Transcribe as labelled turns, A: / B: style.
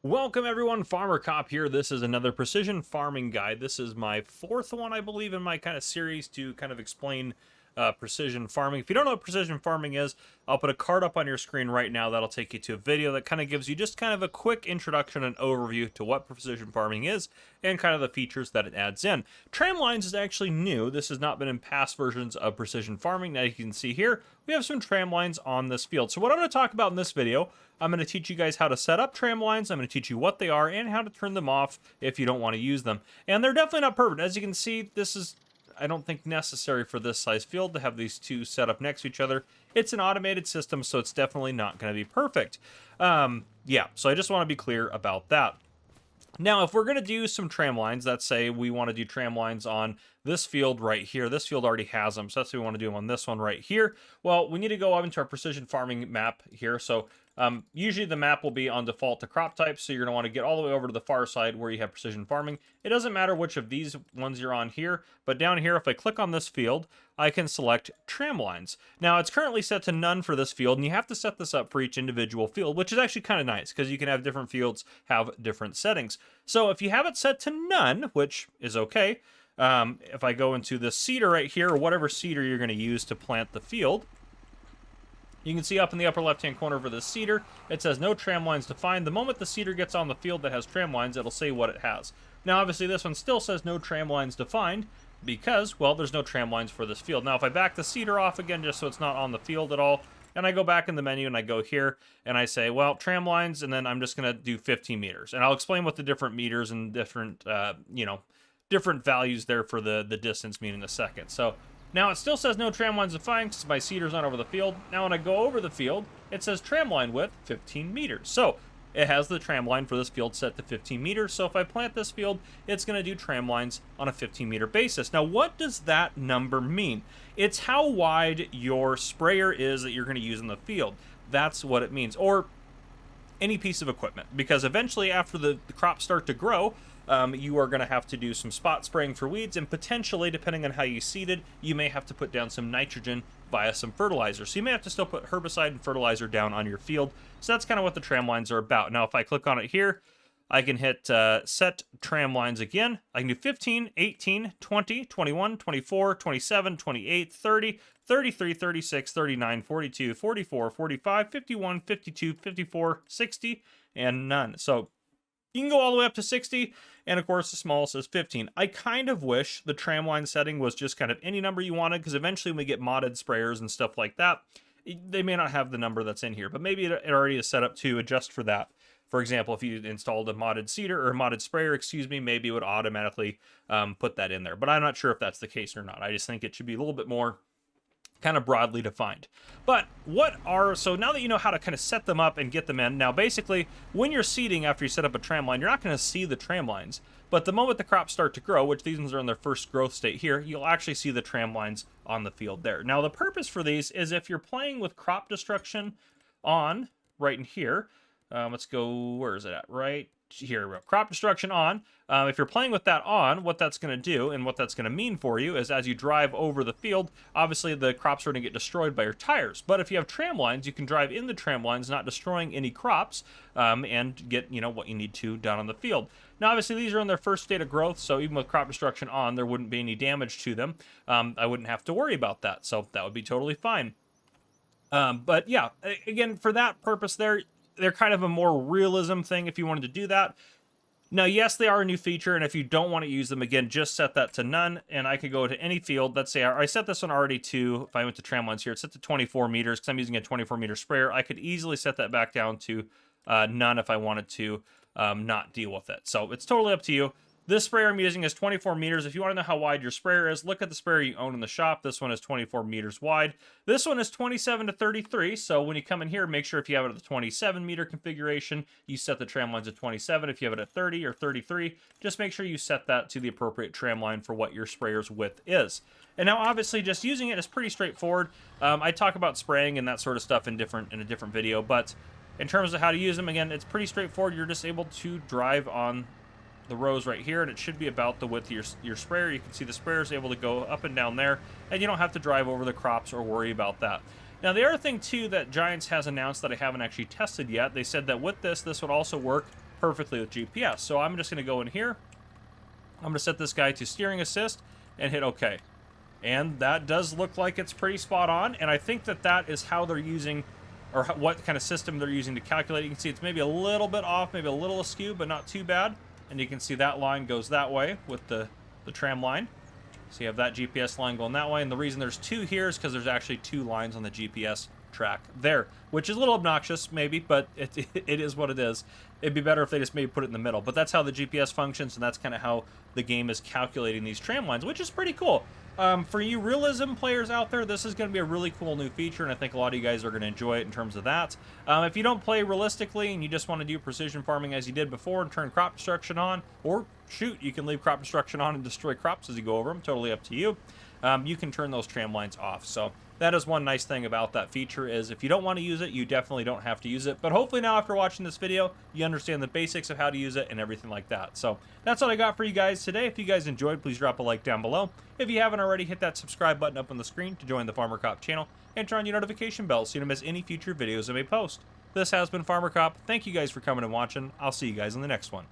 A: Welcome everyone, Farmer Cop here. This is another precision farming guide. This is my fourth one, I believe, in my kind of series to kind of explain precision farming. If you don't know what precision farming is, I'll put a card up on your screen right now that'll take you to a video that kind of gives you just kind of a quick introduction and overview to what precision farming is and kind of the features that it adds in. Tramlines is actually new. This has not been in past versions of precision farming. Now you can see here, we have some tramlines on this field. So what I'm going to talk about in this video, I'm going to teach you guys how to set up tramlines. I'm going to teach you what they are and how to turn them off if you don't want to use them. And they're definitely not perfect. As you can see, this is, I don't think, necessary for this size field to have these two set up next to each other. It's an automated system, so it's definitely not going to be perfect. Yeah, so I just want to be clear about that. Now, if we're going to do some tram lines, let's say we want to do tram lines on this field right here. This field already has them, so that's why we want to do them on this one right here. Well, we need to go up into our precision farming map here. So usually the map will be on default to crop type, so you're going to want to get all the way over to the far side where you have precision farming. It doesn't matter which of these ones you're on here, but down here, if I click on this field, I can select tram lines. Now, it's currently set to none for this field, and you have to set this up for each individual field, which is actually kind of nice because you can have different fields have different settings. So if you have it set to none, which is okay, if I go into the seeder right here, or whatever seeder you're going to use to plant the field, you can see up in the upper left-hand corner for the seeder, it says no tram lines defined. The moment the seeder gets on the field that has tram lines, it'll say what it has. Now, obviously, this one still says no tram lines defined because, well, there's no tram lines for this field. Now, if I back the seeder off again, just so it's not on the field at all, and I go back in the menu and I go here and I say, well, tram lines, and then I'm just going to do 15 meters. And I'll explain what the different meters and different, different values there for the distance mean in a second. So now it still says no tram lines defined because my seeder's not over the field. Now when I go over the field, it says tram line width 15 meters. So it has the tram line for this field set to 15 meters. So if I plant this field, it's going to do tram lines on a 15 meter basis. Now, what does that number mean? It's how wide your sprayer is that you're going to use in the field. That's what it means. Or any piece of equipment. Because eventually, after the crops start to grow, you are going to have to do some spot spraying for weeds, and potentially, depending on how you seed it, you may have to put down some nitrogen via some fertilizer. So you may have to still put herbicide and fertilizer down on your field. So that's kind of what the tram lines are about. Now, if I click on it here, I can hit set tram lines again. I can do 15, 18, 20, 21, 24, 27, 28, 30, 33, 36, 39, 42, 44, 45, 51, 52, 54, 60, and none. So you can go all the way up to 60, and of course the smallest is 15. I kind of wish the tramline setting was just kind of any number you wanted, because eventually when we get modded sprayers and stuff like that, they may not have the number that's in here, but maybe it already is set up to adjust for that. For example, if you installed a modded seeder or a modded sprayer, excuse me, maybe it would automatically put that in there. But I'm not sure if that's the case or not. I just think it should be a little bit more kind of broadly defined. But so now that you know how to kind of set them up and get them in, now basically when you're seeding after you set up a tram line, you're not going to see the tram lines. But the moment the crops start to grow, which these ones are in their first growth state here, you'll actually see the tram lines on the field there. Now the purpose for these is if you're playing with crop destruction on right in here, let's go, where is it at? Right here, crop destruction on. If you're playing with that on, what that's going to do and what that's going to mean for you is as you drive over the field, obviously the crops are going to get destroyed by your tires. But if you have tram lines, you can drive in the tram lines, not destroying any crops, and get, what you need to done on the field. Now, obviously, these are in their first state of growth, so even with crop destruction on, there wouldn't be any damage to them. I wouldn't have to worry about that, so that would be totally fine. But yeah, again, for that purpose there, they're kind of a more realism thing if you wanted to do that. Now, yes, they are a new feature, and if you don't want to use them, again, just set that to none, and I could go to any field. Let's say I set this one already to, if I went to tram lines here, it's set to 24 meters because I'm using a 24-meter sprayer. I could easily set that back down to none if I wanted to not deal with it. So it's totally up to you. This sprayer I'm using is 24 meters. If you want to know how wide your sprayer is, look at the sprayer you own in the shop. This one is 24 meters wide. This one is 27 to 33, so when you come in here, make sure if you have it at the 27-meter configuration, you set the tram lines at 27. If you have it at 30 or 33, just make sure you set that to the appropriate tram line for what your sprayer's width is. And now, obviously, just using it is pretty straightforward. I talk about spraying and that sort of stuff in a different video, but in terms of how to use them, again, it's pretty straightforward. You're just able to drive on the rows right here, and it should be about the width of your sprayer. You can see the sprayer is able to go up and down there, and you don't have to drive over the crops or worry about that. Now, the other thing, too, that Giants has announced that I haven't actually tested yet, they said that with this would also work perfectly with GPS. So I'm just going to go in here. I'm going to set this guy to steering assist and hit OK. And that does look like it's pretty spot on. And I think that that is how they're using, or what kind of system they're using to calculate. You can see it's maybe a little bit off, maybe a little askew, but not too bad. And you can see that line goes that way with the tram line. So you have that GPS line going that way. And the reason there's two here is because there's actually two lines on the GPS track there, which is a little obnoxious maybe, but it is what it is. It'd be better if they just maybe put it in the middle, but that's how the GPS functions, and that's kind of how the game is calculating these tram lines, which is pretty cool. For you realism players out there, this is going to be a really cool new feature, and I think a lot of you guys are going to enjoy it in terms of that. If you don't play realistically and you just want to do precision farming as you did before and turn crop destruction on, or shoot, you can leave crop destruction on and destroy crops as you go over them, totally up to you. You can turn those tram lines off. So that is one nice thing about that feature, is if you don't want to use it, you definitely don't have to use it. But hopefully now, after watching this video, you understand the basics of how to use it and everything like that. So that's all I got for you guys today. If you guys enjoyed, please drop a like down below. If you haven't already, hit that subscribe button up on the screen to join the Farmer Cop channel, and turn on your notification bell so you don't miss any future videos I may post. This has been Farmer Cop. Thank you guys for coming and watching. I'll see you guys in the next one.